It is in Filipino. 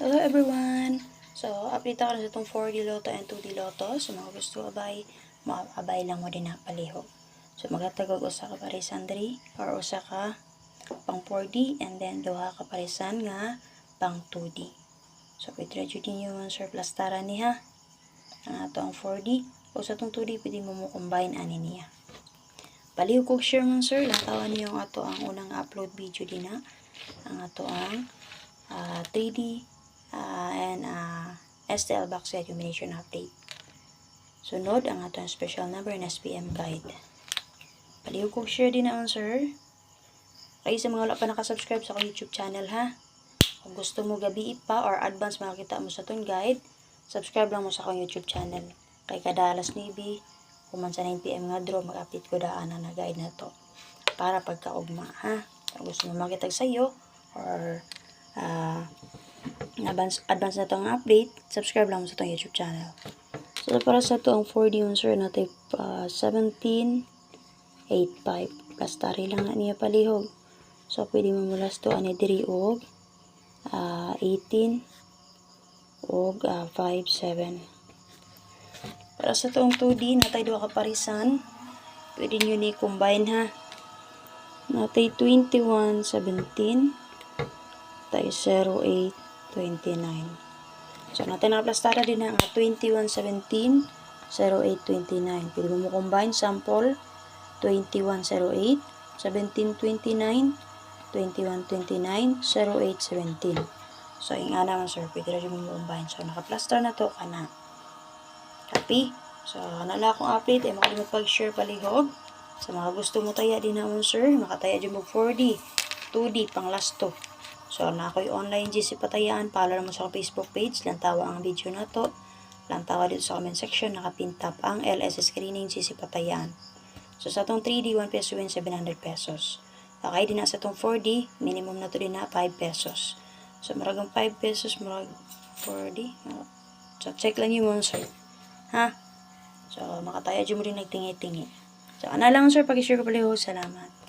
Hello everyone! So, update ako na sa itong 4D Lotto and 2D Lotto. So, mga gusto abay lang mo din na palihog. So, magatagog usa ka parisan diri or usa ka pang 4D and then duha ka parisan nga pang 2D. So, pwede jud ninyo sir plastara ni ha. Ang ato ang 4D o sa itong 2D pwede mo combine ani niya. Palihog kog share mo sir, lantawan niyo ang ato ang unang upload video din ha. Ang ato ang 3D and STL box set combination update. Sunod ang ato ang special number and SPM guide. Palihog kog share din naon sir. Kaya sa mga wala pa nakasubscribe sa akong YouTube channel ha. Kung gusto mo gabi pa or advance makakita mo sa itong guide, subscribe lang mo sa akong YouTube channel. Kay kada alas 9, kuman sa 9 PM nga draw, mag-update ko daan na guide na to. Para pagkaugma ha. Kung gusto mo makita sa'yo or advance na itong update, subscribe lang mo sa itong YouTube channel. So, para sa ito ang 4D sir natin 1785. Plastari lang na niya palihog. So, pwede mo mulas to ani diri og 18 og 57. Para sa itong 2D, natay duha ka parisan. Pwede nyo ni combine ha. Natay 2117 tayo 0829. So, natin nakaplastada din na nga 2117 0829. Pwede mo combine sample 2108 1729 2129 0817. So, yung nga naman sir, pwede rin mo combine. So, nakaplaster na to ka na. Happy? So, nala akong update ay makalimot pag-share palihog. Sa mga gusto mo taya din naman sir, makataya din mo 4D 2D pang last to. So, na ako'y online GC Patayaan. Follow mo sa Facebook page. Lantawa ang video na to. Lantawa dito sa comment section. Nakapintap ang LS Screening GC Patayaan. So, sa itong 3D, 1 peso win 700 pesos. Okay, din na sa itong 4D, minimum na to din na 5 pesos. So, maragang 5 pesos, marag 4D. So, check lang yung mga sir. Ha? So, makataya dyan mo rin nagtingi-tingi. So, ano lang sir, pag-share ko pala. Salamat.